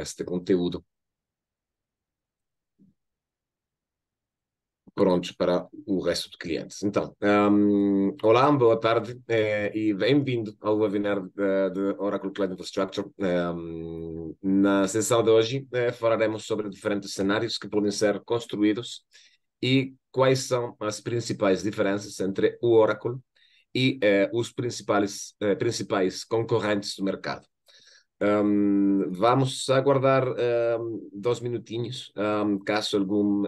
este conteúdo prontos para o resto de clientes. Então, olá, boa tarde e bem-vindo ao webinar de Oracle Cloud Infrastructure. Na sessão de hoje falaremos sobre diferentes cenários que podem ser construídos e quais são as principais diferenças entre o Oracle e os principais concorrentes do mercado. Vamos aguardar 2 minutinhos, caso algum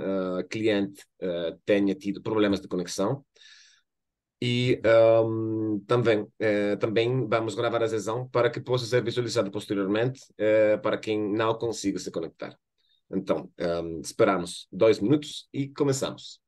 cliente tenha tido problemas de conexão. E também vamos gravar a sessão para que possa ser visualizado posteriormente para quem não consiga se conectar. Então, esperamos 2 minutos e começamos.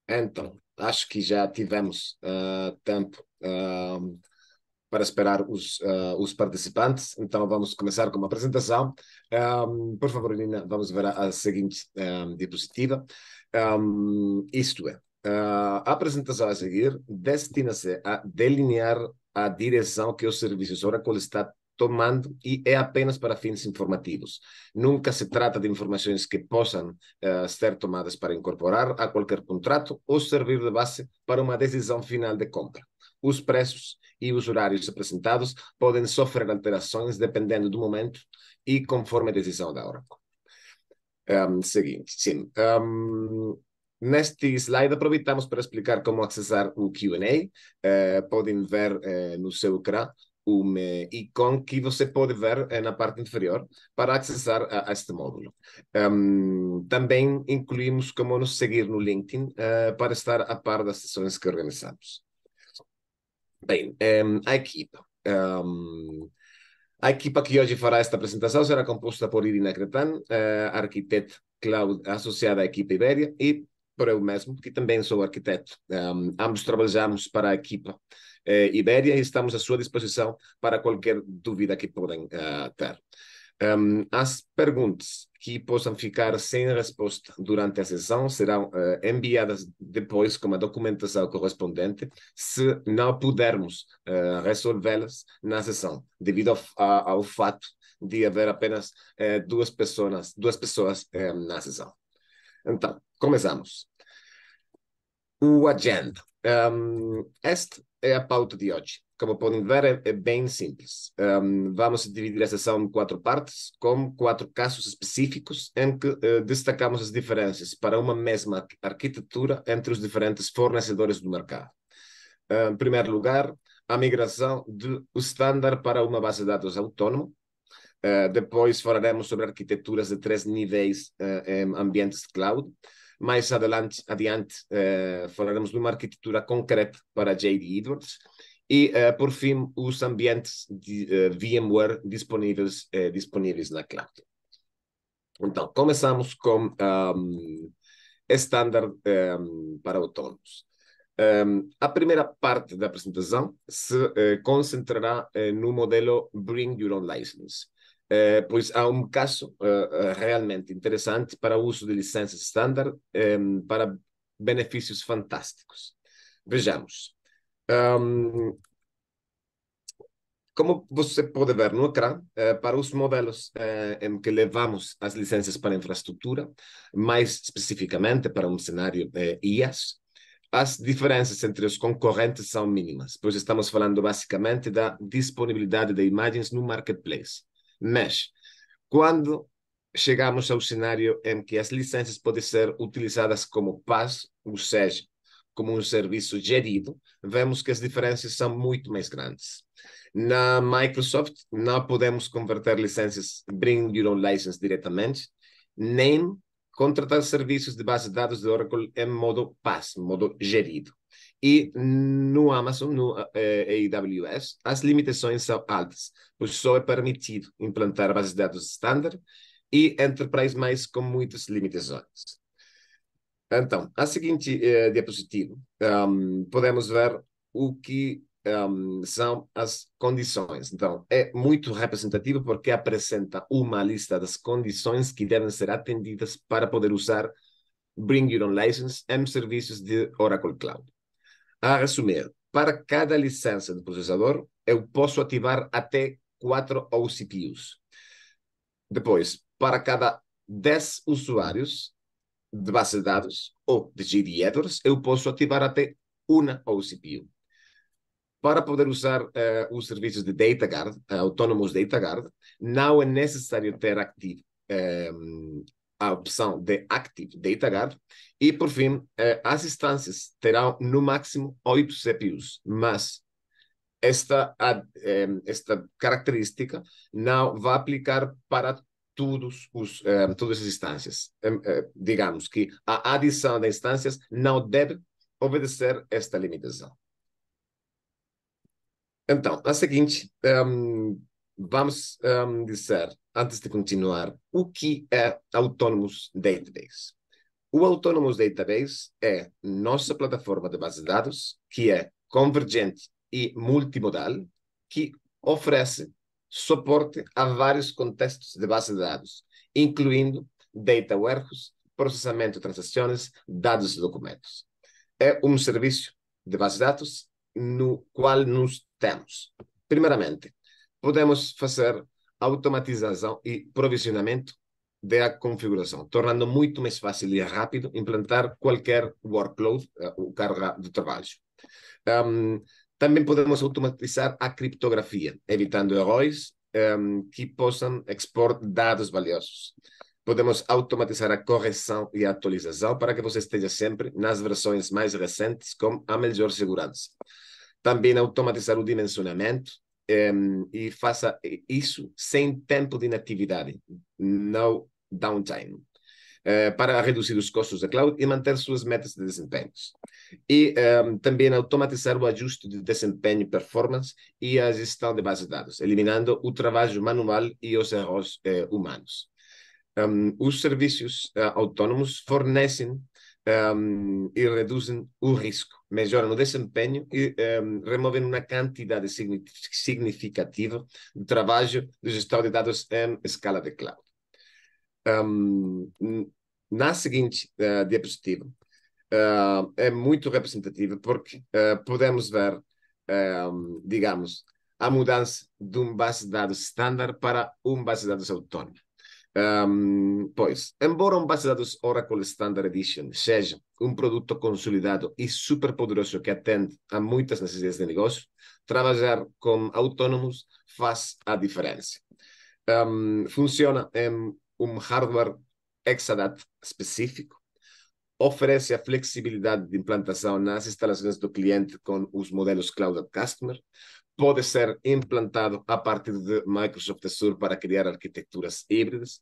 Então, acho que já tivemos tempo para esperar os participantes. Então, vamos começar com uma apresentação. Por favor, Nina, vamos ver a seguinte diapositiva. Isto é, a apresentação a seguir destina-se a delinear a direção que os serviços Oracle está tomando e é apenas para fins informativos. Nunca se trata de informações que possam ser tomadas para incorporar a qualquer contrato ou servir de base para uma decisão final de compra. Os preços e os horários apresentados podem sofrer alterações dependendo do momento e conforme a decisão da Oracle. Seguinte, sim. Neste slide aproveitamos para explicar como acessar o Q&A. Podem ver no seu ecrã um ícone que você pode ver na parte inferior para acessar a este módulo. Também incluímos como nos seguir no LinkedIn para estar a par das sessões que organizamos. Bem, a equipa. A equipa que hoje fará esta apresentação será composta por Irina Cretan, arquiteta cloud associada à equipa Ibéria, e por eu mesmo, que também sou arquiteto. Ambos trabalhamos para a equipa Ibéria e estamos à sua disposição para qualquer dúvida que podem ter. As perguntas que possam ficar sem resposta durante a sessão serão enviadas depois com a documentação correspondente, se não pudermos resolvê-las na sessão, devido ao fato de haver apenas duas pessoas na sessão. Então, começamos. O agenda. Esta é a pauta de hoje. Como podem ver, é bem simples. Vamos dividir a sessão em 4 partes, com 4 casos específicos em que destacamos as diferenças para uma mesma arquitetura entre os diferentes fornecedores do mercado. Em primeiro lugar, a migração do standard para uma base de dados autônoma. Depois falaremos sobre arquiteturas de 3 níveis em ambientes de cloud. Mais adiante falaremos de uma arquitetura concreta para JD Edwards. E, por fim, os ambientes de VMware disponíveis na cloud. Então, começamos com standard para autônomos. A primeira parte da apresentação se concentrará no modelo Bring Your Own License. Pois há um caso realmente interessante para o uso de licenças standard para benefícios fantásticos. Vejamos. Como você pode ver no ecrã, para os modelos em que levamos as licenças para infraestrutura, mais especificamente para um cenário IaaS, as diferenças entre os concorrentes são mínimas, pois estamos falando basicamente da disponibilidade de imagens no marketplace. Mas, quando chegamos ao cenário em que as licenças podem ser utilizadas como PaaS, ou seja, como um serviço gerido, vemos que as diferenças são muito mais grandes. Na Microsoft, não podemos converter licenças Bring Your Own License diretamente, nem contratar serviços de base de dados de Oracle em modo PaaS, modo gerido. E no Amazon, no AWS, as limitações são altas, pois só é permitido implantar bases de dados standard e Enterprise mais com muitas limitações. Então, a seguinte diapositiva, podemos ver o que são as condições. Então, é muito representativo porque apresenta uma lista das condições que devem ser atendidas para poder usar Bring Your Own License em serviços de Oracle Cloud. A resumir, para cada licença de processador, eu posso ativar até 4 OCPUs. Depois, para cada 10 usuários de base de dados ou de JD Edwards, eu posso ativar até uma OCPU. Para poder usar os serviços de DataGuard, Autonomous DataGuard, não é necessário ter ativo a opção de Active DataGuard e, por fim, as instâncias terão no máximo 8 CPUs, mas esta característica não vai aplicar para todas as instâncias. Digamos que a adição de instâncias não deve obedecer esta limitação. Então, a seguinte, vamos dizer, antes de continuar, o que é Autonomous Database? O Autonomous Database é nossa plataforma de base de dados, que é convergente e multimodal, que oferece suporte a vários contextos de base de dados, incluindo data warehouse, processamento de transações, dados e documentos. É um serviço de base de dados no qual nos temos. Primeiramente, podemos fazer automatização e provisionamento da configuração, tornando muito mais fácil e rápido implantar qualquer workload ou carga de trabalho. Também podemos automatizar a criptografia, evitando erros que possam expor dados valiosos. Podemos automatizar a correção e a atualização para que você esteja sempre nas versões mais recentes com a melhor segurança. Também automatizar o dimensionamento e faça isso sem tempo de inatividade, no downtime, para reduzir os custos da cloud e manter suas metas de desempenho. E também automatizar o ajuste de desempenho e performance e a gestão de base de dados, eliminando o trabalho manual e os erros humanos. Os serviços autônomos fornecem e reduzem o risco, melhoram o desempenho e removem uma quantidade significativa de trabalho de gestão de dados em escala de cloud. Na seguinte diapositiva, é muito representativa porque podemos ver, digamos, a mudança de uma base de dados standard para uma base de dados autónoma. Pois, embora um base de dados Oracle Standard Edition seja um produto consolidado e super poderoso que atende a muitas necessidades de negócio, trabalhar com autônomos faz a diferença. Funciona em um hardware Exadata específico, oferece a flexibilidade de implantação nas instalações do cliente com os modelos Cloud Customer, pode ser implantado a partir de Microsoft Azure para criar arquiteturas híbridas.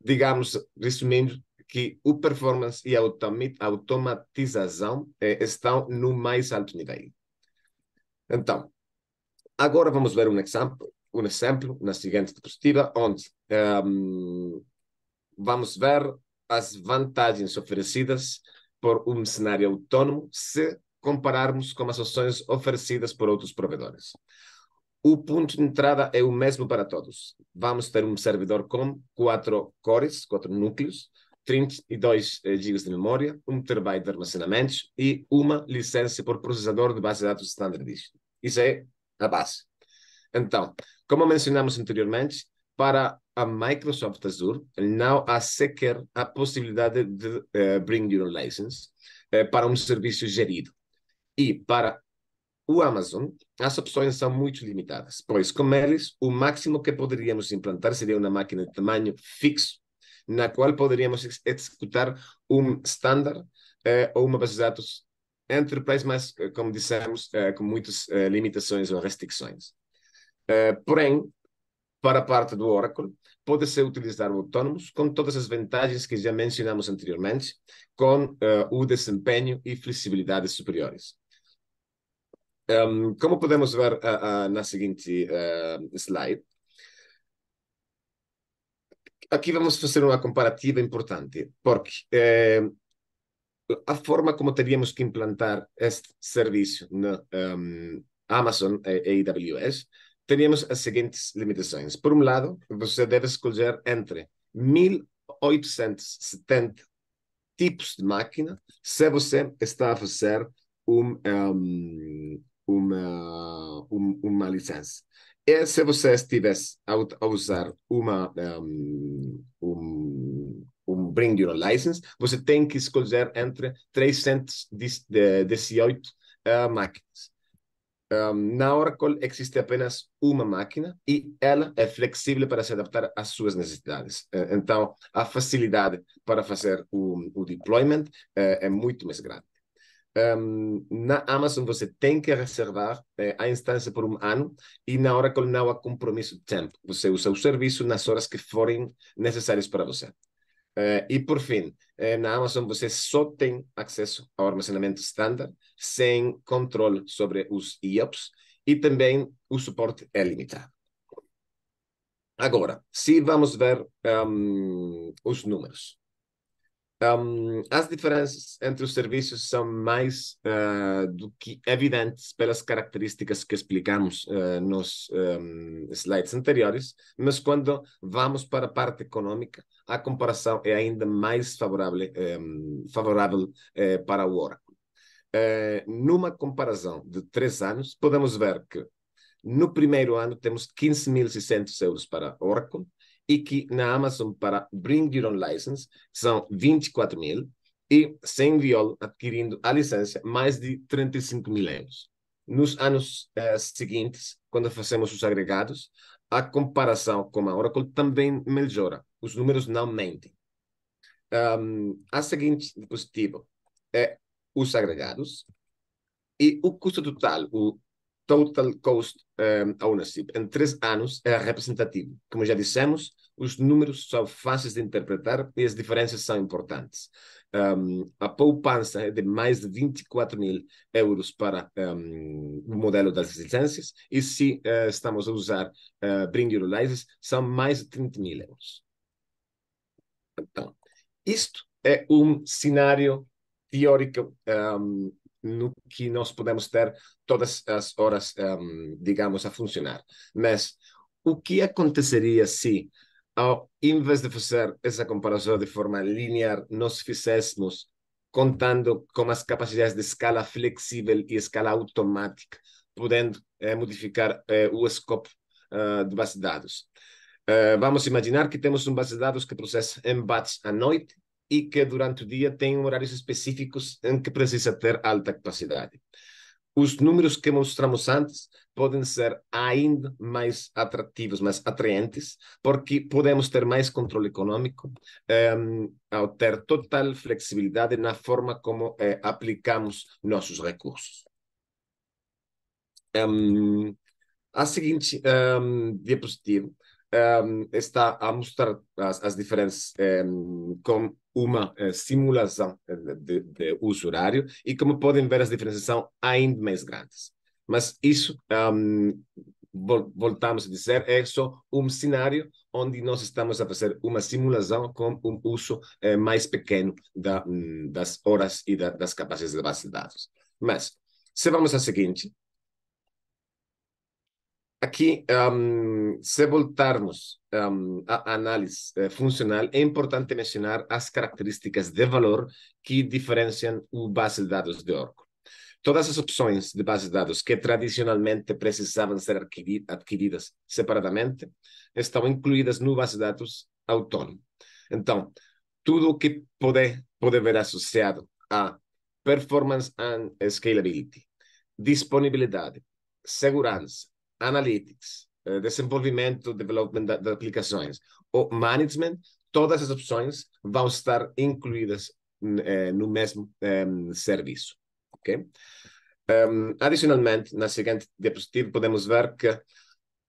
Digamos, resumindo, que o performance e a automatização estão no mais alto nível. Então, agora vamos ver um exemplo na seguinte diapositiva, onde vamos ver as vantagens oferecidas por um cenário autônomo se compararmos com as opções oferecidas por outros provedores. O ponto de entrada é o mesmo para todos. Vamos ter um servidor com 4 cores, 4 núcleos, 32 GB de memória, 1 TB de armazenamento e uma licença por processador de base de dados Standard Edition. Isso é a base. Então, como mencionamos anteriormente, para a Microsoft Azure não há sequer a possibilidade de bring your license para um serviço gerido. E para o Amazon, as opções são muito limitadas, pois com eles, o máximo que poderíamos implantar seria uma máquina de tamanho fixo, na qual poderíamos executar um standard ou uma base de dados enterprise, mas, como dissemos, com muitas limitações ou restrições. Porém, para a parte do Oracle, pode-se utilizar o Autonomous com todas as vantagens que já mencionamos anteriormente, com o desempenho e flexibilidade superiores. Como podemos ver na seguinte slide, aqui vamos fazer uma comparativa importante, porque a forma como teríamos que implantar este serviço na Amazon e AWS, teríamos as seguintes limitações. Por um lado, você deve escolher entre 1870 tipos de máquina se você está a fazer uma licença. E se você estivesse a usar Bring Your License, você tem que escolher entre 318 máquinas. Na Oracle existe apenas uma máquina e ela é flexível para se adaptar às suas necessidades. Então, a facilidade para fazer o deployment é muito mais grande. Na Amazon você tem que reservar a instância por um ano e na Oracle não há compromisso de tempo. Você usa o serviço nas horas que forem necessárias para você. E por fim, na Amazon você só tem acesso ao armazenamento standard, sem controle sobre os IOPS e também o suporte é limitado. Agora, se vamos ver os números. As diferenças entre os serviços são mais do que evidentes pelas características que explicamos nos slides anteriores, mas quando vamos para a parte econômica, a comparação é ainda mais favorável para o Oracle. Numa comparação de 3 anos, podemos ver que no primeiro ano temos 15.600 euros para Oracle, e que na Amazon para Bring Your Own License são 24 mil e sem violo, adquirindo a licença, mais de 35 mil euros. Nos anos seguintes, quando fazemos os agregados, a comparação com a Oracle também melhora. Os números não mentem. A seguinte dispositivo é os agregados e o custo total, o Total Cost Ownership, em 3 anos é representativo. Como já dissemos, os números são fáceis de interpretar e as diferenças são importantes. A poupança é de mais de 24 mil euros para o modelo das licenças e se estamos a usar Bring Your License, são mais de 30 mil euros. Então, isto é um cenário teórico no que nós podemos ter todas as horas, digamos, a funcionar. Mas o que aconteceria se, ao invés de fazer essa comparação de forma linear, nós fizéssemos contando com as capacidades de escala flexível e escala automática, podendo modificar o escopo de base de dados? Vamos imaginar que temos base de dados que processa embates à noite e que durante o dia tem horários específicos em que precisa ter alta capacidade. Os números que mostramos antes podem ser ainda mais atrativos, mais atraentes, porque podemos ter mais controle econômico ao ter total flexibilidade na forma como aplicamos nossos recursos. A seguinte diapositiva está a mostrar as diferenças com uma simulação de uso horário e como podem ver as diferenças são ainda mais grandes. Mas isso, voltamos a dizer, é só um cenário onde nós estamos a fazer uma simulação com um uso mais pequeno das horas e das capacidades de base de dados. Mas, se vamos ao seguinte, aqui, se voltarmos à análise funcional, é importante mencionar as características de valor que diferenciam o base de dados de Oracle. Todas as opções de base de dados que tradicionalmente precisavam ser adquiridas separadamente estão incluídas no base de dados autônomo. Então, tudo o que pode ver associado a performance and scalability, disponibilidade, segurança, analytics, desenvolvimento, development de aplicações ou management, todas as opções vão estar incluídas no mesmo serviço. Okay? Adicionalmente, na seguinte diapositiva, podemos ver que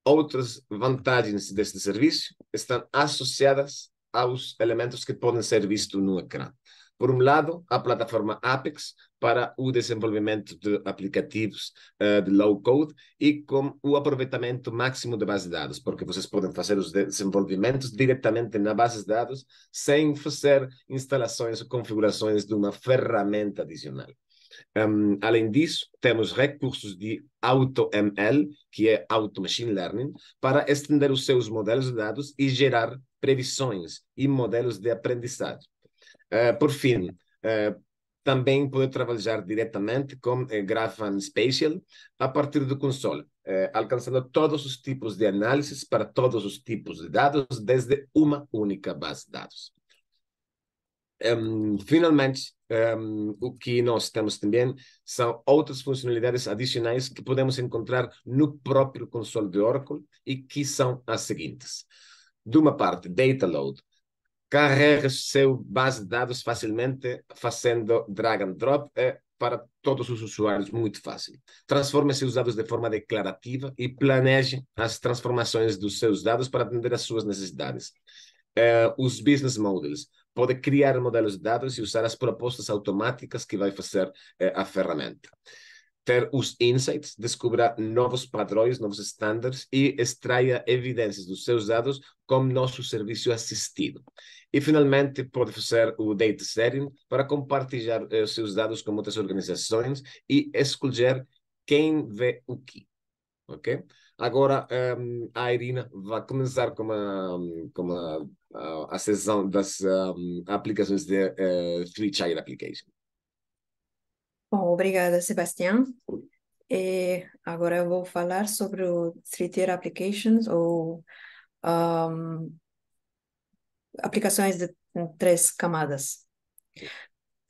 outras vantagens deste serviço estão associadas aos elementos que podem ser vistos no ecrã. Por um lado, a plataforma Apex para o desenvolvimento de aplicativos de low-code e com o aproveitamento máximo de base de dados, porque vocês podem fazer os desenvolvimentos diretamente na base de dados sem fazer instalações ou configurações de uma ferramenta adicional. Além disso, temos recursos de AutoML, que é Auto Machine Learning, para estender os seus modelos de dados e gerar previsões e modelos de aprendizagem. Por fim, também pode trabalhar diretamente com Graph Spatial a partir do console, alcançando todos os tipos de análises para todos os tipos de dados desde uma única base de dados. Finalmente, o que nós temos também são outras funcionalidades adicionais que podemos encontrar no próprio console de Oracle e que são as seguintes. De uma parte, Data Load. Carrega seu base de dados facilmente fazendo drag and drop para todos os usuários, muito fácil. Transforme seus dados de forma declarativa e planeje as transformações dos seus dados para atender às suas necessidades. Os business models. Pode criar modelos de dados e usar as propostas automáticas que vai fazer a ferramenta. Ter os insights, descubra novos padrões, novos estándares e extraia evidências dos seus dados como nosso serviço assistido. E, finalmente, pode fazer o data sharing para compartilhar os seus dados com outras organizações e escolher quem vê o que. Ok? Agora, a Irina vai começar com a sessão das aplicações de Free Child Application. Bom, obrigada, Sebastião. E agora eu vou falar sobre o Three-Tier Applications, ou aplicações de 3 camadas.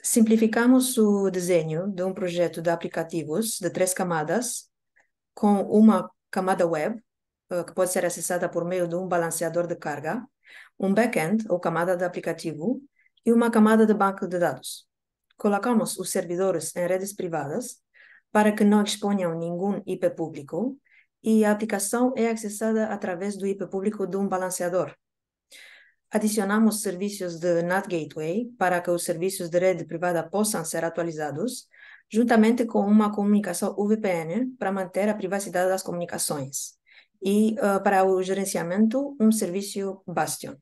Simplificamos o desenho de um projeto de aplicativos de 3 camadas, com uma camada web, que pode ser acessada por meio de um balanceador de carga, um back-end, ou camada de aplicativo, e uma camada de banco de dados. Colocamos os servidores em redes privadas para que não exponham nenhum IP público e a aplicação é acessada através do IP público de um balanceador. Adicionamos serviços de NAT Gateway para que os serviços de rede privada possam ser atualizados, juntamente com uma comunicação VPN para manter a privacidade das comunicações. E para o gerenciamento, um serviço Bastion.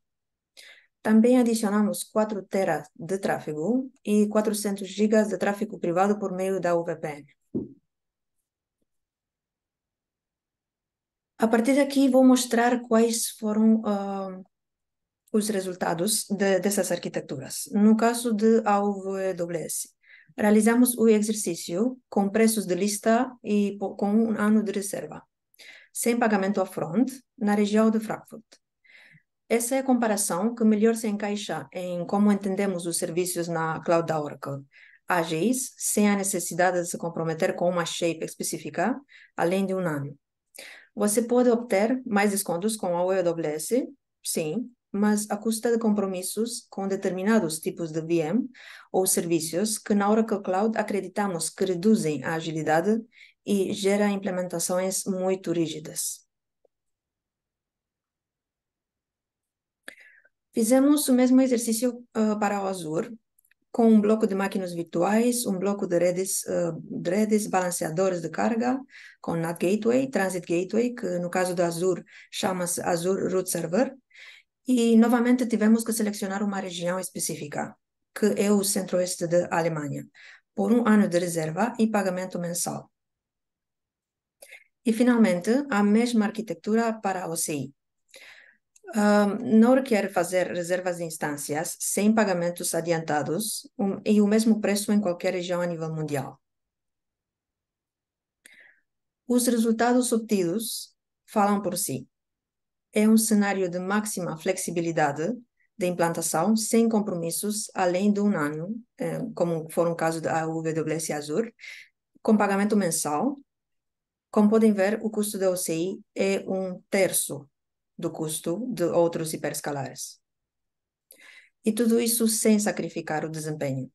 Também adicionamos 4 TB de tráfego e 400 GB de tráfego privado por meio da VPN. A partir daqui, vou mostrar quais foram os resultados dessas arquiteturas. No caso de AWS, realizamos o exercício com preços de lista e com um ano de reserva, sem pagamento upfront, na região de Frankfurt. Essa é a comparação que melhor se encaixa em como entendemos os serviços na cloud da Oracle. Ágeis, sem a necessidade de se comprometer com uma shape específica, além de um ano. Você pode obter mais descontos com a AWS, sim, mas à custa de compromissos com determinados tipos de VM ou serviços que na Oracle Cloud acreditamos que reduzem a agilidade e geram implementações muito rígidas. Fizemos o mesmo exercício para o Azure, com um bloco de máquinas virtuais, um bloco de redes balanceadores de carga, com NAT Gateway, Transit Gateway, que no caso do Azure chama-se Azure Root Server, e novamente tivemos que selecionar uma região específica, que é o centro-oeste da Alemanha, por um ano de reserva e pagamento mensal. E finalmente, a mesma arquitetura para a OCI. Não requer fazer reservas de instâncias sem pagamentos adiantados e o mesmo preço em qualquer região a nível mundial. Os resultados obtidos falam por si. É um cenário de máxima flexibilidade de implantação, sem compromissos, além de um ano, como for um caso da AWS Azure, com pagamento mensal. Como podem ver, o custo da OCI é um terço do custo de outros hiperescalares. E tudo isso sem sacrificar o desempenho.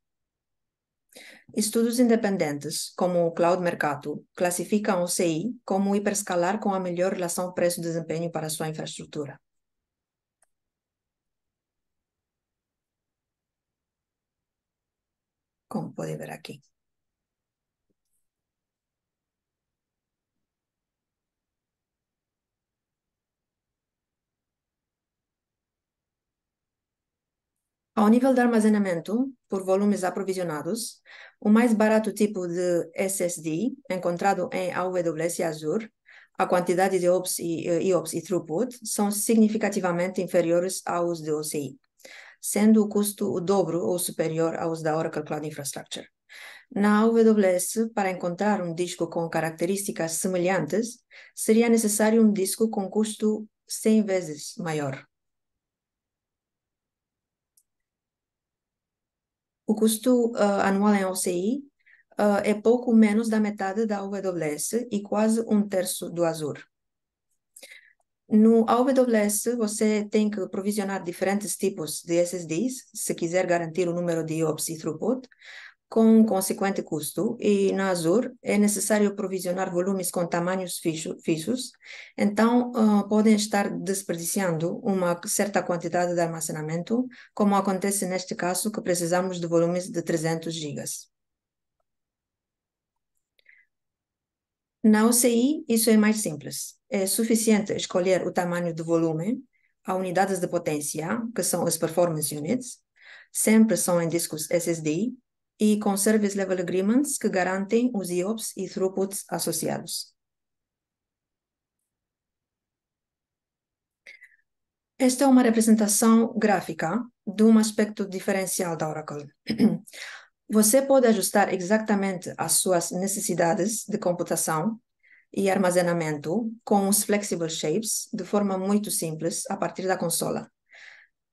Estudos independentes, como o Cloud Mercato, classificam o CI como o hiperescalar com a melhor relação preço-desempenho para a sua infraestrutura. Como podem ver aqui. Ao nível de armazenamento, por volumes aprovisionados, o mais barato tipo de SSD encontrado em AWS Azure, a quantidade de IOPS e throughput são significativamente inferiores aos de OCI, sendo o custo o dobro ou superior aos da Oracle Cloud Infrastructure. Na AWS, para encontrar um disco com características semelhantes, seria necessário um disco com custo 100 vezes maior. O custo anual em OCI é pouco menos da metade da AWS e quase um terço do Azure. No AWS, você tem que provisionar diferentes tipos de SSDs, se quiser garantir o número de IOPS e throughput, com consequente custo, e na Azure é necessário provisionar volumes com tamanhos fixos, então podem estar desperdiciando uma certa quantidade de armazenamento, como acontece neste caso que precisamos de volumes de 300 GB. Na OCI, isso é mais simples. É suficiente escolher o tamanho do volume, as unidades de potência, que são as performance units, sempre são em discos SSD, e com Service Level Agreements que garantem os IOPS e throughputs associados. Esta é uma representação gráfica de um aspecto diferencial da Oracle. Você pode ajustar exatamente as suas necessidades de computação e armazenamento com os Flexible Shapes de forma muito simples a partir da consola.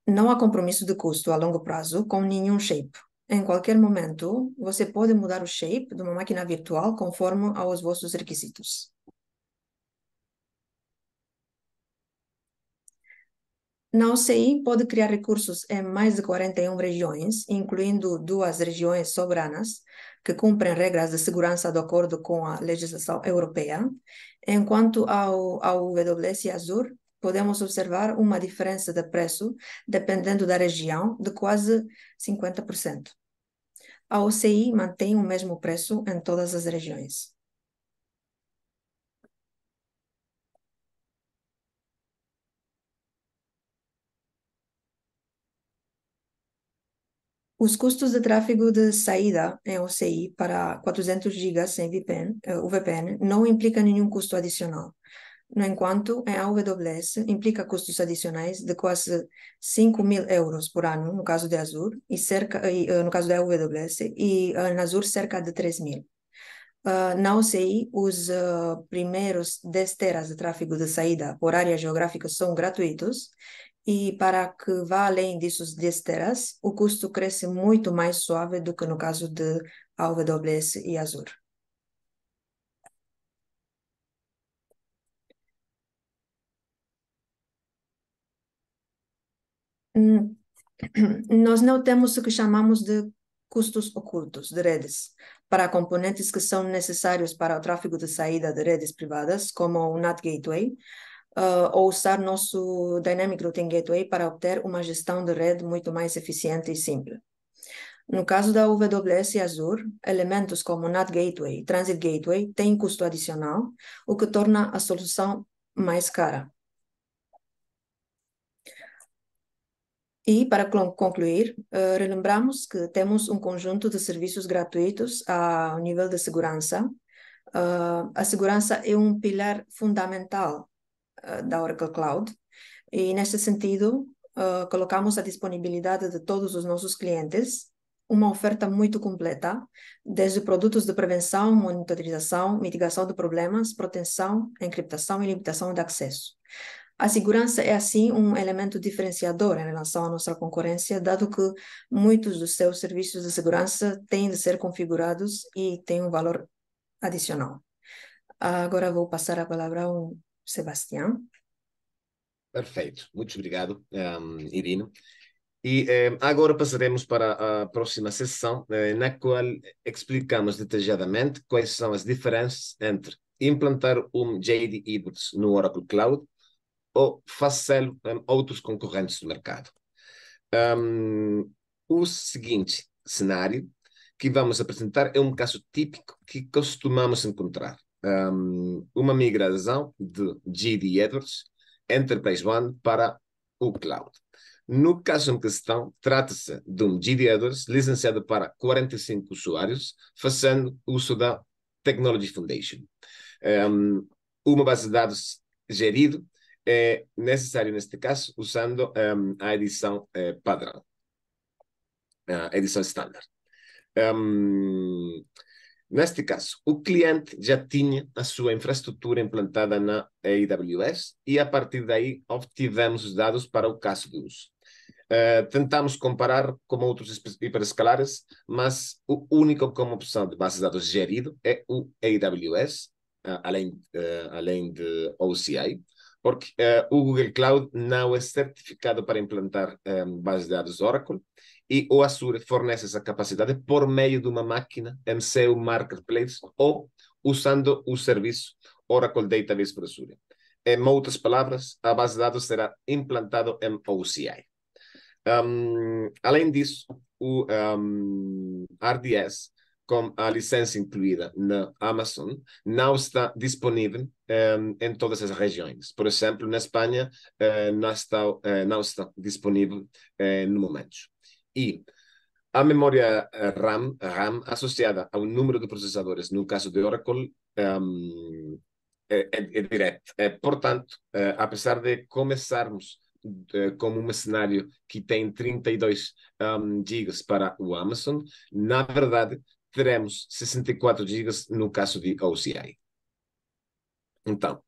Não há compromisso de custo a longo prazo com nenhum shape. Em qualquer momento, você pode mudar o shape de uma máquina virtual conforme aos vossos requisitos. Na OCI, pode criar recursos em mais de 41 regiões, incluindo 2 regiões soberanas, que cumprem regras de segurança de acordo com a legislação europeia, enquanto ao AWS Azure, podemos observar uma diferença de preço, dependendo da região, de quase 50%. A OCI mantém o mesmo preço em todas as regiões. Os custos de tráfego de saída em OCI para 400 GB em VPN não implicam nenhum custo adicional. No entanto, em AWS implica custos adicionais de quase 5.000 euros por ano, no caso de Azure, no caso da AWS, e na Azure cerca de 3.000. Na OCI, os primeiros 10 teras de tráfego de saída por área geográfica são gratuitos, e para que vá além desses 10 teras, o custo cresce muito mais suave do que no caso de AWS e Azure. Nós não temos o que chamamos de custos ocultos de redes para componentes que são necessários para o tráfego de saída de redes privadas, como o NAT Gateway, ou usar nosso Dynamic Routing Gateway para obter uma gestão de rede muito mais eficiente e simples. No caso da AWS e Azure, elementos como NAT Gateway e Transit Gateway têm custo adicional, o que torna a solução mais cara. E, para concluir, relembramos que temos um conjunto de serviços gratuitos ao nível de segurança. A segurança é um pilar fundamental da Oracle Cloud, e, neste sentido, colocamos à disponibilidade de todos os nossos clientes uma oferta muito completa, desde produtos de prevenção, monitorização, mitigação de problemas, proteção, encriptação e limitação de acesso. A segurança é, assim, um elemento diferenciador em relação à nossa concorrência, dado que muitos dos seus serviços de segurança têm de ser configurados e têm um valor adicional. Agora vou passar a palavra ao Sebastião. Perfeito, muito obrigado, Irina. E agora passaremos para a próxima sessão, na qual explicamos detalhadamente quais são as diferenças entre implantar um JD Edwards no Oracle Cloud ou fazê-lo em outros concorrentes do mercado. O seguinte cenário que vamos apresentar é um caso típico que costumamos encontrar. Uma migração de JD Edwards Enterprise One para o Cloud. No caso em questão, trata-se de um JD Edwards licenciado para 45 usuários, fazendo uso da Technology Foundation. Uma base de dados gerido é necessário neste caso, usando a edição padrão, a edição standard. Neste caso, o cliente já tinha a sua infraestrutura implantada na AWS e, a partir daí, obtivemos os dados para o caso de uso. Tentamos comparar com outros hiperescalares, mas o único como opção de base de dados gerido é o AWS, além de OCI, porque o Google Cloud não é certificado para implantar base de dados Oracle, e o Azure fornece essa capacidade por meio de uma máquina em seu marketplace ou usando o serviço Oracle Database para Azure. Em outras palavras, a base de dados será implantada em OCI. Além disso, o RDS, com a licença incluída na Amazon, não está disponível em todas as regiões. Por exemplo, na Espanha, não está disponível no momento. E a memória RAM associada ao número de processadores, no caso de Oracle, é direta. Portanto, apesar de começarmos como um cenário que tem 32 gigas para o Amazon, na verdade, teremos 64 gigas no caso de OCI. Então,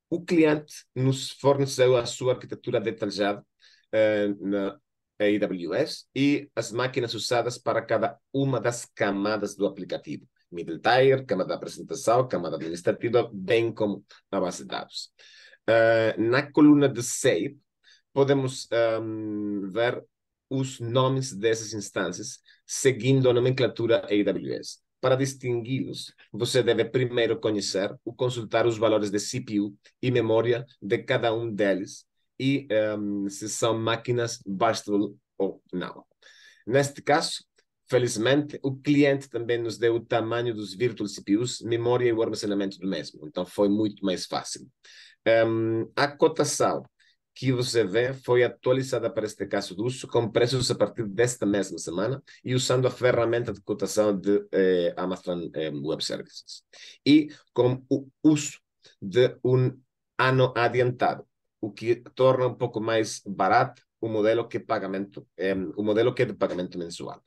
o cliente nos forneceu a sua arquitetura detalhada na AWS e as máquinas usadas para cada uma das camadas do aplicativo. Middle tier, camada de apresentação, camada administrativa, bem como a base de dados. Na coluna de Save, podemos ver os nomes dessas instâncias, seguindo a nomenclatura AWS. Para distingui-los, você deve primeiro conhecer ou consultar os valores de CPU e memória de cada um deles e se são máquinas burstable ou não. Neste caso, felizmente, o cliente também nos deu o tamanho dos virtual CPUs, memória e o armazenamento do mesmo. Então, foi muito mais fácil. A cotação que você vê foi atualizada para este caso de uso, com preços a partir desta mesma semana e usando a ferramenta de cotação de Amazon Web Services. E com o uso de um ano adiantado, o que torna um pouco mais barato o modelo que é de pagamento mensual.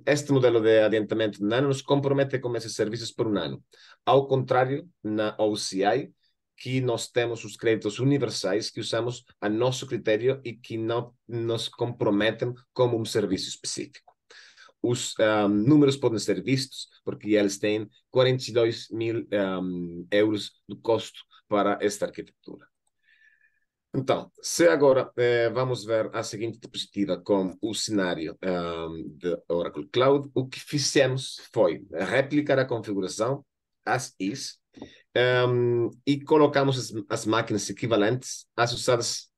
Este modelo de adiantamento não nos compromete com esses serviços por um ano. Ao contrário, na OCI, que nós temos os créditos universais que usamos a nosso critério e que não nos comprometem como um serviço específico. Os números podem ser vistos porque eles têm 42 mil euros de custo para esta arquitetura. Então, se agora vamos ver a seguinte diapositiva com o cenário de Oracle Cloud, o que fizemos foi replicar a configuração as is, e colocamos as máquinas equivalentes às usadas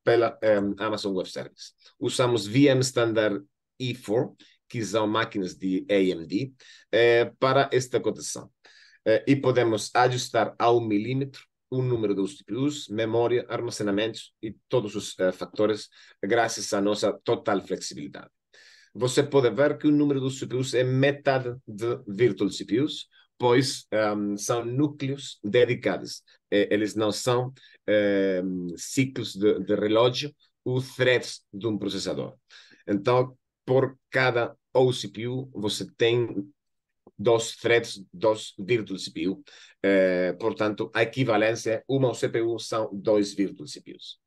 pela Amazon Web Services. Usamos VM Standard E4, que são máquinas de AMD, para esta cotação. E podemos ajustar ao milímetro o número dos CPUs, memória, armazenamentos e todos os fatores, graças à nossa total flexibilidade. Você pode ver que o número dos CPUs é metade de virtual CPUs, pois são núcleos dedicados. Eles não são ciclos de relógio, os threads de um processador. Então, por cada OCPU, você tem 2 threads, 2 virtual CPU. Portanto, a equivalência é uma CPU são 2 virtual CPUs.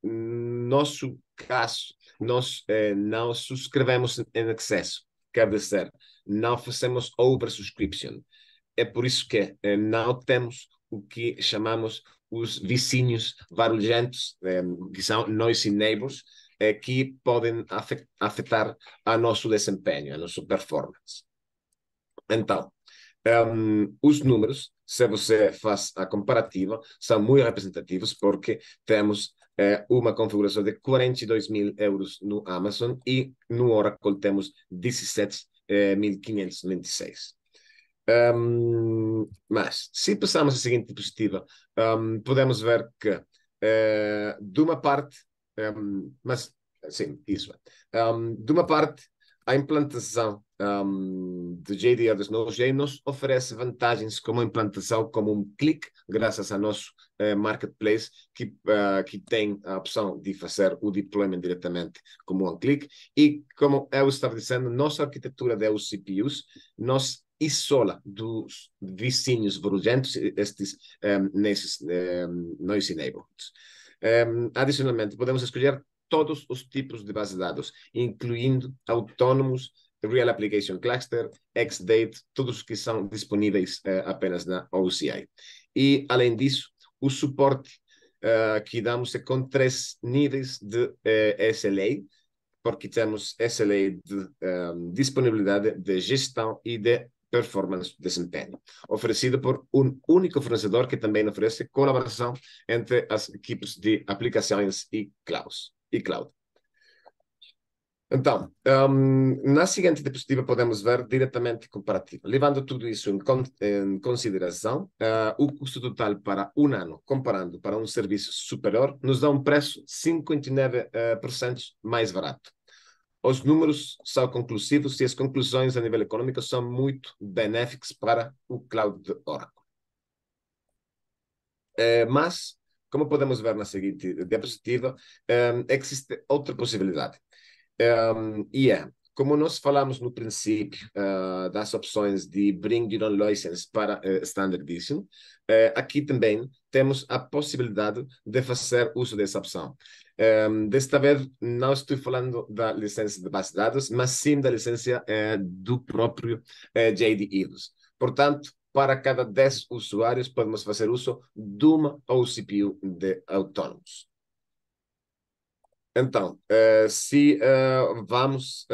Nosso caso, nós não subscrevemos em excesso, quer dizer, não fazemos oversubscription. É por isso que não temos o que chamamos os vizinhos barulhentos, que são noisy neighbors, que podem afetar a nosso desempenho, a nossa performance. Então, os números, se você faz a comparativa, são muito representativos porque temos uma configuração de 42.000 euros no Amazon e no Oracle temos 17.596. Mas, se passarmos a seguinte diapositiva, podemos ver que, de uma parte, mas, sim, isso é. De uma parte, a implantação de JD Edwards no OJ nos oferece vantagens como a implantação como um clique, graças ao nosso marketplace, que tem a opção de fazer o deployment diretamente como um clique. E, como eu estava dizendo, nossa arquitetura de CPUs nos isola dos vizinhos barulhentos, estes nesses noisy neighborhoods. Adicionalmente, podemos escolher todos os tipos de bases de dados, incluindo autônomos, Real Application Cluster, Xdate, todos que são disponíveis apenas na OCI. E, além disso, o suporte que damos é com 3 níveis de SLA, porque temos SLA de disponibilidade, de gestão e de performance, desempenho, oferecido por um único fornecedor que também oferece colaboração entre as equipes de aplicações e cloud. Então, na seguinte diapositiva podemos ver diretamente comparativo. Levando tudo isso em consideração, o custo total para um ano, comparando para um serviço superior, nos dá um preço 59% mais barato. Os números são conclusivos e as conclusões a nível econômico são muito benéficas para o cloud de Oracle. Mas, como podemos ver na seguinte diapositiva, existe outra possibilidade. Como nós falamos no princípio das opções de Bring Your Own License para Standard Edition, aqui também temos a possibilidade de fazer uso dessa opção. Desta vez, não estou falando da licença de base de dados, mas sim da licença do próprio JD Edwards. Portanto, para cada 10 usuários, podemos fazer uso de uma OCPU de autônomos. Então, se vamos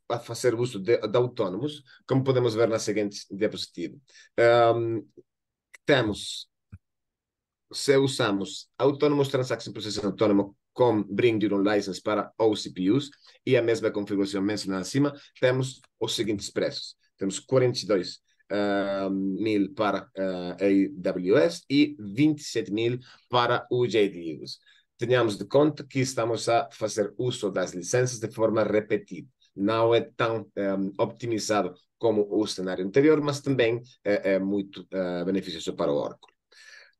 a fazer uso de autônomos, como podemos ver na seguinte diapositiva, se usamos Autonomous Transaction Processing Autónomo com Bring Your Own License para OCPUs e a mesma configuração mencionada acima, temos os seguintes preços. Temos 42.000 para a AWS e 27.000 para o JDUs. Tenhamos de conta que estamos a fazer uso das licenças de forma repetida. Não é tão optimizado como o cenário anterior, mas também é muito beneficioso para o Oracle.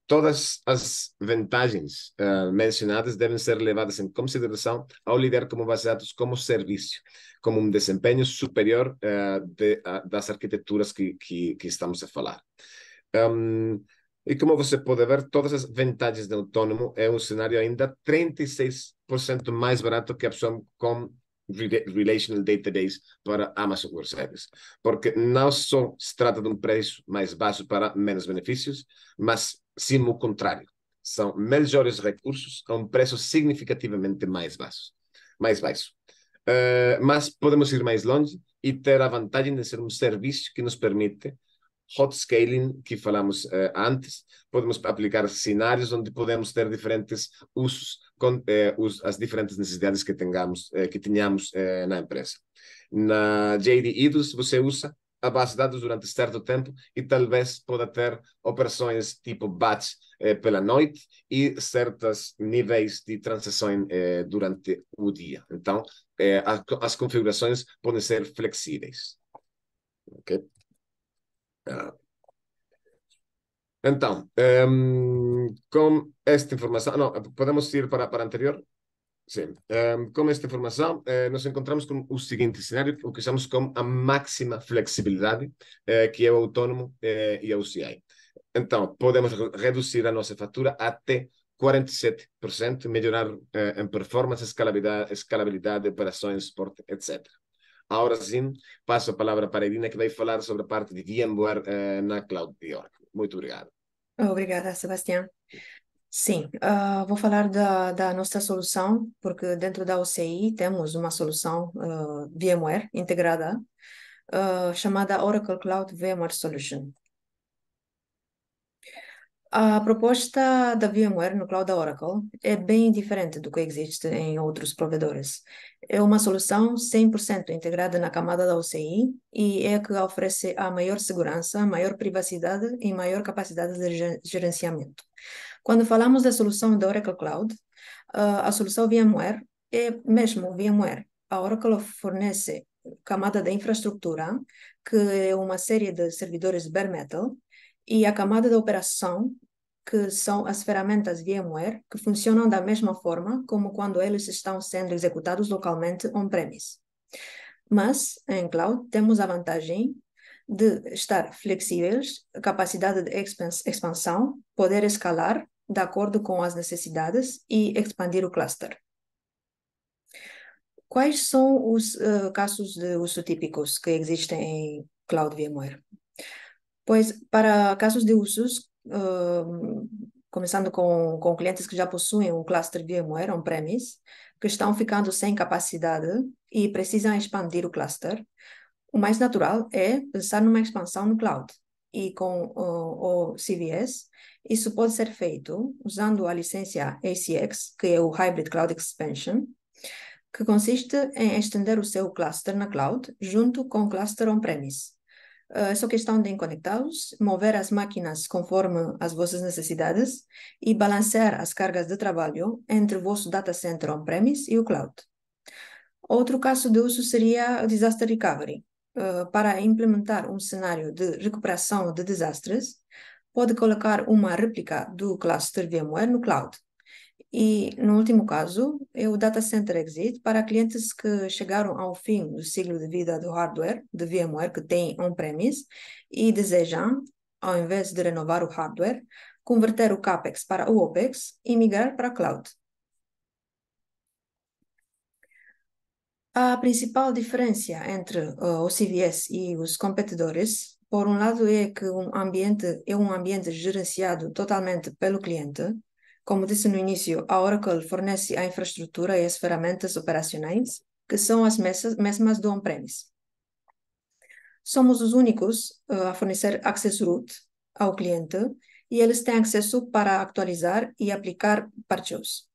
Todas as vantagens mencionadas devem ser levadas em consideração ao lidar com base de dados como serviço, como um desempenho superior das arquiteturas que estamos a falar. E como você pode ver, todas as vantagens do autônomo é um cenário ainda 36% mais barato que a opção com Relational Database para Amazon Web Services, porque não só se trata de um preço mais baixo para menos benefícios, mas sim o contrário. São melhores recursos a um preço significativamente mais baixo. Mas podemos ir mais longe e ter a vantagem de ser um serviço que nos permite hot scaling, que falamos antes. Podemos aplicar cenários onde podemos ter diferentes usos com as diferentes necessidades que tenhamos na empresa. Na JD Edwards, você usa a base de dados durante certo tempo e talvez possa ter operações tipo batch pela noite e certos níveis de transação durante o dia. Então, as configurações podem ser flexíveis. Ok? Então, com esta informação, não, podemos ir para a anterior? Sim. Com esta informação, nos encontramos com o seguinte cenário, o que chamamos como a máxima flexibilidade, que é o autônomo e a UCI. Então, podemos reduzir a nossa fatura até 47%, melhorar em performance, escalabilidade, operações, suporte, etc. Agora sim, passo a palavra para a Irina, que vai falar sobre a parte de VMware na Cloud de Oracle. Muito obrigado. Obrigada, Sebastião. Sim, vou falar da nossa solução, porque dentro da OCI temos uma solução VMware integrada, chamada Oracle Cloud VMware Solution. A proposta da VMware no Cloud da Oracle é bem diferente do que existe em outros provedores. É uma solução 100% integrada na camada da OCI e é que oferece a maior segurança, maior privacidade e maior capacidade de gerenciamento. Quando falamos da solução da Oracle Cloud, a solução VMware é mesmo VMware. A Oracle fornece camada de infraestrutura, que é uma série de servidores bare metal, e a camada de operação, que são as ferramentas VMware, que funcionam da mesma forma como quando eles estão sendo executados localmente on-premise. Mas, em cloud, temos a vantagem de estar flexíveis, capacidade de expansão, poder escalar de acordo com as necessidades e expandir o cluster. Quais são os casos de uso típicos que existem em Cloud VMware? Pois, para casos de usos, começando com clientes que já possuem um cluster VMware on-premise, que estão ficando sem capacidade e precisam expandir o cluster, o mais natural é pensar numa expansão no cloud. E com o CVS, isso pode ser feito usando a licença ACX, que é o Hybrid Cloud Expansion, que consiste em estender o seu cluster na cloud junto com o cluster on-premise. É só questão de conectá-los, mover as máquinas conforme as vossas necessidades e balancear as cargas de trabalho entre o vosso data center on-premise e o cloud. Outro caso de uso seria o disaster recovery. Para implementar um cenário de recuperação de desastres, pode colocar uma réplica do cluster VMware no cloud. E, no último caso, é o Data Center Exit para clientes que chegaram ao fim do ciclo de vida do hardware de VMware que tem on-premise e desejam, ao invés de renovar o hardware, converter o CAPEX para o OPEX e migrar para a cloud. A principal diferença entre o CVS e os competidores, por um lado, é que é um ambiente gerenciado totalmente pelo cliente. Como disse no início, a Oracle fornece a infraestrutura e as ferramentas operacionais, que são as mesmas do on-premise. Somos os únicos a fornecer Access Root ao cliente e eles têm acesso para atualizar e aplicar parches.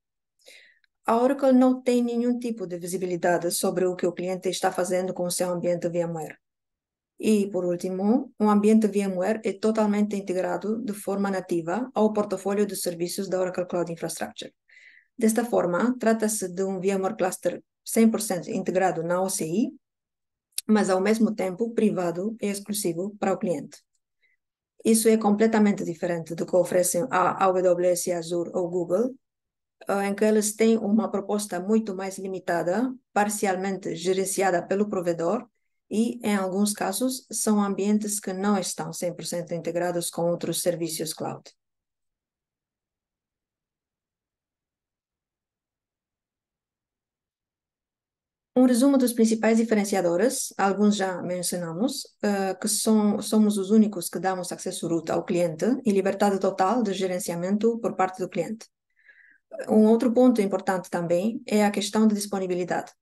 A Oracle não tem nenhum tipo de visibilidade sobre o que o cliente está fazendo com o seu ambiente VMware. E, por último, o ambiente VMware é totalmente integrado de forma nativa ao portfólio de serviços da Oracle Cloud Infrastructure. Desta forma, trata-se de um VMware Cluster 100% integrado na OCI, mas ao mesmo tempo privado e exclusivo para o cliente. Isso é completamente diferente do que oferecem a AWS, Azure ou Google, em que eles têm uma proposta muito mais limitada, parcialmente gerenciada pelo provedor, e, em alguns casos, são ambientes que não estão 100% integrados com outros serviços cloud. Um resumo dos principais diferenciadores, alguns já mencionamos, que somos os únicos que damos acesso root ao cliente e liberdade total de gerenciamento por parte do cliente. Um outro ponto importante também é a questão de disponibilidade.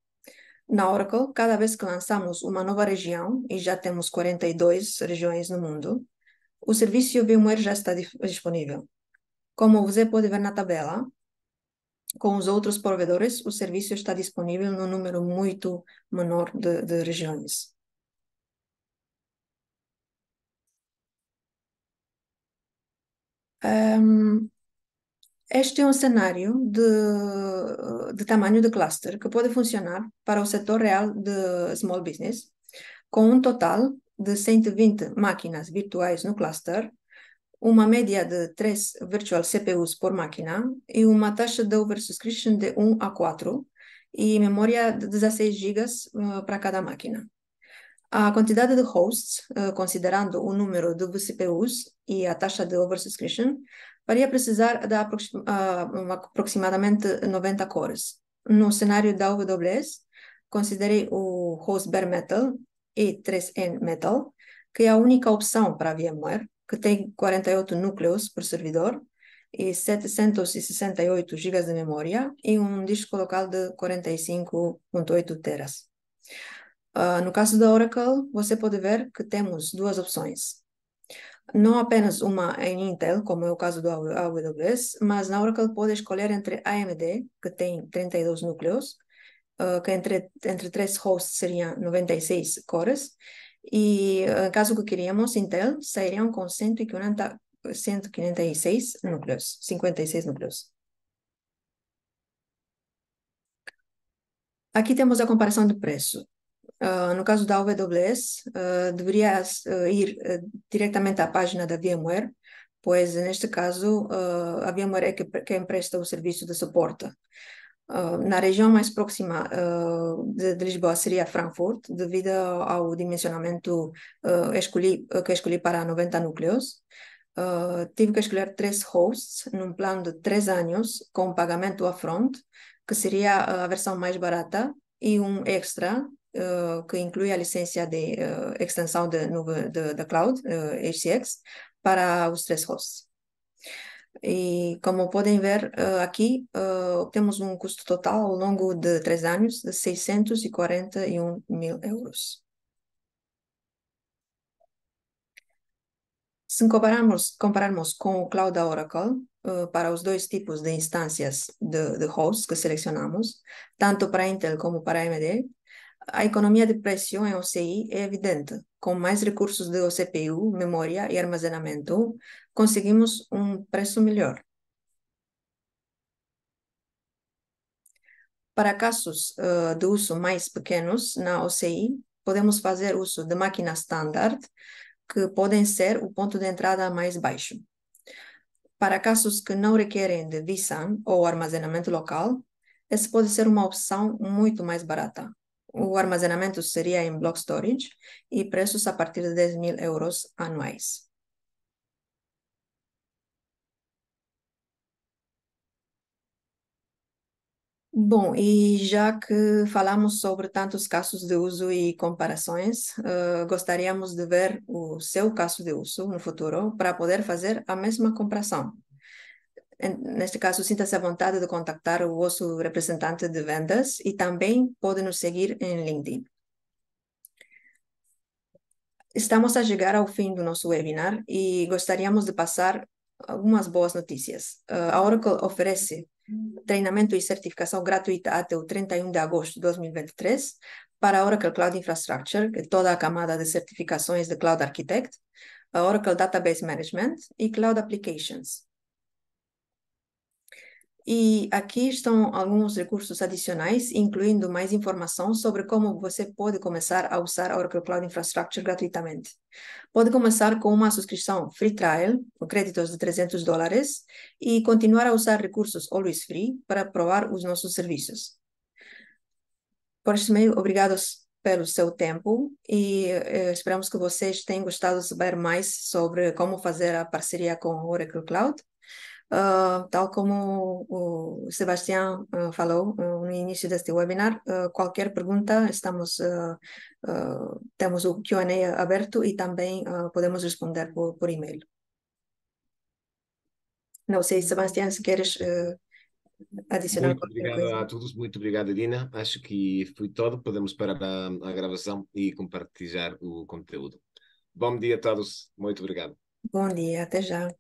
Na Oracle, cada vez que lançamos uma nova região, e já temos 42 regiões no mundo, o serviço VMware já está disponível. Como você pode ver na tabela, com os outros provedores, o serviço está disponível num número muito menor de regiões. Este é um cenário de tamanho de cluster que pode funcionar para o setor real de small business, com um total de 120 máquinas virtuais no cluster, uma média de 3 virtual CPUs por máquina e uma taxa de oversubscription de 1 a 4 e memória de 16 gigas para cada máquina. A quantidade de hosts, considerando o número de CPUs e a taxa de oversubscription, varia precisar de aproximadamente 90 cores. No cenário da AWS, considerei o host Bare Metal e 3N Metal, que é a única opção para a VMware, que tem 48 núcleos por servidor e 768 GB de memória e um disco local de 45,8 teras. No caso da Oracle, você pode ver que temos duas opções. Não apenas uma em Intel, como é o caso do AWS, mas na Oracle pode escolher entre AMD, que tem 32 núcleos, que entre três hosts seriam 96 cores, e caso que queríamos, Intel sairiam com 156 núcleos, 56 núcleos. Aqui temos a comparação de preço. No caso da AWS, deverias ir diretamente à página da VMware, pois neste caso a VMware é quem presta o serviço de suporte. Na região mais próxima de Lisboa seria Frankfurt, devido ao dimensionamento que escolhi para 90 núcleos. Tive que escolher 3 hosts num plano de 3 anos com pagamento upfront, que seria a versão mais barata, e um extra, que inclui a licença de extensão da cloud, HCX, para os 3 hosts. E como podem ver aqui, temos um custo total ao longo de 3 anos de 641 mil euros. Se compararmos com o Cloud da Oracle, para os dois tipos de instâncias de hosts que selecionamos, tanto para Intel como para AMD, a economia de preço em OCI é evidente. Com mais recursos de CPU, memória e armazenamento, conseguimos um preço melhor. Para casos de uso mais pequenos na OCI, podemos fazer uso de máquinas standard, que podem ser o ponto de entrada mais baixo. Para casos que não requerem de vSAN ou armazenamento local, essa pode ser uma opção muito mais barata. O armazenamento seria em block storage e preços a partir de 10 mil euros anuais. Bom, e já que falamos sobre tantos casos de uso e comparações, gostaríamos de ver o seu caso de uso no futuro para poder fazer a mesma comparação. Neste caso, sinta-se à vontade de contactar o vosso representante de vendas e também pode nos seguir em LinkedIn. Estamos a chegar ao fim do nosso webinar e gostaríamos de passar algumas boas notícias. A Oracle oferece treinamento e certificação gratuita até o 31 de agosto de 2023 para a Oracle Cloud Infrastructure, que é toda a camada de certificações de Cloud Architect, a Oracle Database Management e Cloud Applications. E aqui estão alguns recursos adicionais, incluindo mais informação sobre como você pode começar a usar a Oracle Cloud Infrastructure gratuitamente. Pode começar com uma subscrição free trial, com créditos de $300, e continuar a usar recursos always free para provar os nossos serviços. Por este meio, obrigados pelo seu tempo e esperamos que vocês tenham gostado de saber mais sobre como fazer a parceria com o Oracle Cloud. Tal como o Sebastião falou no início deste webinar, qualquer pergunta, temos o Q&A aberto e também podemos responder por e-mail. Não sei, Sebastião, se queres adicionar Muito qualquer obrigado coisa. a todos, muito obrigado, Irina. Acho que foi todo. Podemos parar a gravação e compartilhar o conteúdo. Bom dia a todos, muito obrigado. Bom dia, até já.